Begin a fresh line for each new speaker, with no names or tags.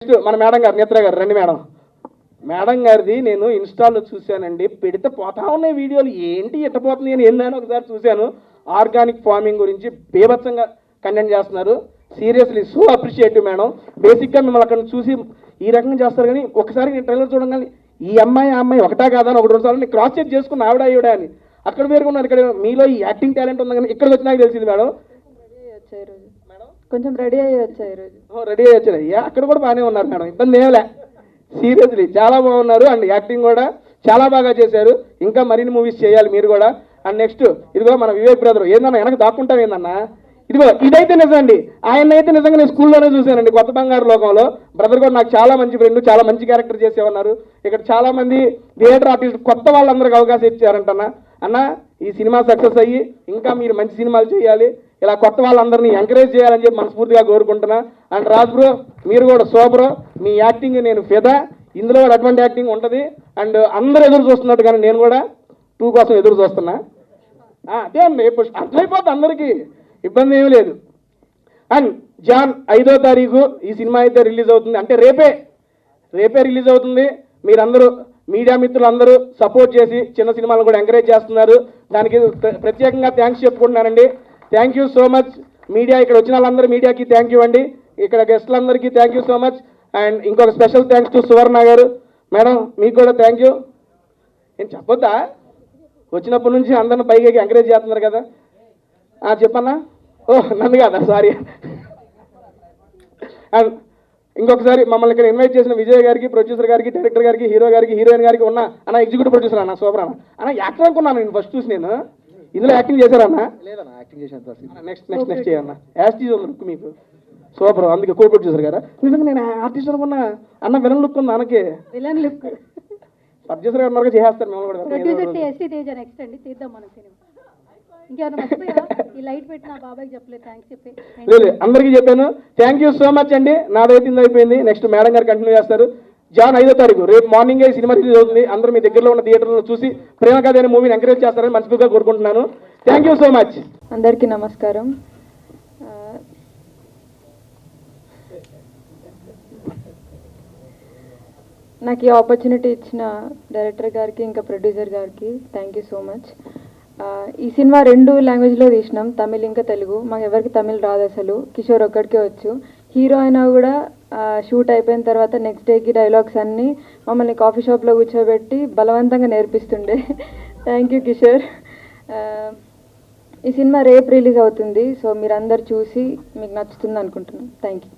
Next మన madam గారు నేత్ర గారు రండి మేడం. మేడం గారిది నేను ఇన్స్టాల్లో చూశానండి, పెడితే పోతా ఉన్నాయి వీడియోలు, ఏంటి ఎట్టపోతుంది అని ఏందని ఒకసారి చూశాను. ఆర్గానిక్ ఫార్మింగ్ గురించి బీభత్సంగా కంటెంట్ చేస్తున్నారు. Seriously so appreciative madam. బేసిక్గా మిమ్మల్ని అక్కడ చూసి ఈ రకంగా చేస్తారు, కానీ ఒకసారి నేను ట్రైలర్ చూడగానే ఈ అమ్మాయి ఆ అమ్మాయి ఒకటా కాదా అని ఒకటి రెండు సార్లు నేను క్రాస్ చెక్ చేసుకుని ఆవిడ అని అక్కడ పేరుకున్నారు. ఇక్కడ మీలో ఈ యాక్టింగ్ టాలెంట్ ఉంది కానీ ఇక్కడికి వచ్చినాక తెలిసింది మేడం.
కొంచెం రెడీ అయ్యి వచ్చాయి ఈరోజు.
రెడీ అయ్యి వచ్చారు అక్కడ కూడా బాగానే ఉన్నారు మేడం, ఇబ్బంది ఏమలే. సీరియస్లీ చాలా బాగున్నారు అండ్ యాక్టింగ్ కూడా చాలా బాగా చేశారు. ఇంకా మరిన్ని మూవీస్ చేయాలి మీరు కూడా. అండ్ నెక్స్ట్ ఇదిగో మన వివేక్ బ్రదర్ ఏందన్నా వెనక దాక్కుంటాం ఏందన్నా, ఇదిగో ఇదైతే నిజం అండి. ఆయన అయితే నిజంగా నేను స్కూల్లోనే చూశానండి, కొత్త బంగారు లోకంలో. బ్రదర్ కూడా నాకు చాలా మంచి ఫ్రెండ్, చాలా మంచి క్యారెక్టర్ చేసేవన్నారు. ఇక్కడ చాలా మంది థియేటర్ ఆర్టిస్ట్ కొత్త వాళ్ళందరికీ అవకాశం ఇచ్చారంటన్నా. అన్న ఈ సినిమా సక్సెస్ అయ్యి ఇంకా మీరు మంచి సినిమాలు చేయాలి, ఇలా కొత్త వాళ్ళందరినీ ఎంకరేజ్ చేయాలని చెప్పి మనస్ఫూర్తిగా కోరుకుంటున్నా. అండ్ రాజ్ బ్రో మీరు కూడా సూపర్, మీ యాక్టింగ్ నేను ఫిదా. ఇందులో కూడా అటువంటి యాక్టింగ్ ఉంటుంది. అండ్ అందరూ ఎదురు చూస్తున్నట్టు కానీ నేను కూడా 2 కోసం ఎదురు చూస్తున్నా. అదే అండి, ఇప్పుడు అర్థమైపోతుంది అందరికీ, ఇబ్బంది ఏమీ లేదు. అండ్ జాన్ 5వ తారీఖు ఈ సినిమా అయితే రిలీజ్ అవుతుంది, అంటే రేపే రిలీజ్ అవుతుంది. మీరందరూ మీడియా మిత్రులందరూ సపోర్ట్ చేసి చిన్న సినిమాలను కూడా ఎంకరేజ్ చేస్తున్నారు. దానికి ప్రత్యేకంగా థ్యాంక్స్ చెప్పుకుంటున్నానండి. Thank you so much media, ఇక్కడ వచ్చిన వాళ్ళందరూ మీడియాకి థ్యాంక్ యూ అండి, ఇక్కడ గెస్టులందరికీ thank you so much. And ఇంకొక స్పెషల్ థ్యాంక్స్ టు సువర్ణ గారు మేడం, మీకు కూడా థ్యాంక్ యూ. నేను చెప్పొద్దా, వచ్చినప్పటి నుంచి అందరిని పైకి ఎంకరేజ్ చేస్తున్నారు కదా. చెప్పన్నా, నన్ను కాదా, సారీ. అండ్ ఇంకొకసారి మమ్మల్ని ఇక్కడ ఇన్వైట్ చేసిన విజయ్ గారికి, ప్రొడ్యూసర్ గారికి, డైరెక్టర్ గారికి, హీరో గారికి, హీరోయిన్ గారికి ఉన్న అన్న ఎగ్జిక్యూటివ్ ప్రొడ్యూసర్ అన్న సూపర్ అన్న యాక్టర్ అనుకున్నాను నేను ఫస్ట్ చూసి. నేను ఇందులో యాక్టింగ్ చేశారన్నా?
లేదన్నా, యాక్టింగ్ చేశాను.
నెక్స్ట్ చేయన్నా, యాస్టీజ్ ఉంది లుక్ మీకు సూపర్, అందుకే కో ప్రొడ్యూసర్ గారా. నిజంగా నేను ఆర్టిస్ట్ అనుకున్నా, అన్న విలన్ లుక్ ఉంది అనకే,
విలన్ లుక్.
ప్రొడ్యూసర్ గారు మరొక చేస్తారు మేము కూడా.
ప్రొడ్యూసర్ ఎస్టీ తేజ నెక్స్ట్ అండి, తీద్దాం మన సినిమా. ఇంకేమైనా మర్చిపోయా? ఈ లైట్ పెట్టిన బాబాయ్కి చెప్పలేదు థ్యాంక్స్ చెప్పి.
లేదు అందరికీ చెప్పాను, థ్యాంక్ యూ సో మచ్ అండి. నాదైతే అయిపోయింది, నెక్స్ట్ మేడం గారు కంటిన్యూ చేస్తారు. జాన్ 5వ తారీఖు రేపు మార్నింగే సినిమా రిలీజ్ అవుతుంది. అందరూ మీ దగ్గరలో ఉన్న థియేటర్లో చూసి ప్రేమ కథ అనే మూవీని ఎంకరేజ్ చేస్తారని మనస్ఫూర్తిగా కోరుకుంటున్నాను. Thank you so much.
అందరికీ నమస్కారం. నాకు ఈ ఆపర్చునిటీ ఇచ్చిన డైరెక్టర్ గారికి ఇంకా ప్రొడ్యూసర్ గారికి థ్యాంక్ యూ సో మచ్. ఈ సినిమా 2 లాంగ్వేజ్లో తీసినాం, తమిళ్ ఇంకా తెలుగు. మాకు ఎవరికి తమిళ్ రాదు అసలు, కిషోర్ ఒక్కడికే వచ్చు. హీరో అయినా కూడా షూట్ అయిపోయిన తర్వాత నెక్స్ట్ డేకి డైలాగ్స్ అన్నీ మమ్మల్ని కాఫీ షాప్లో కూర్చోబెట్టి బలవంతంగా నేర్పిస్తుండే. Thank you Kishore. ఈ సినిమా రేపు రిలీజ్ అవుతుంది, సో మీరందరు చూసి మీకు నచ్చుతుంది అనుకుంటున్నాను. Thank you.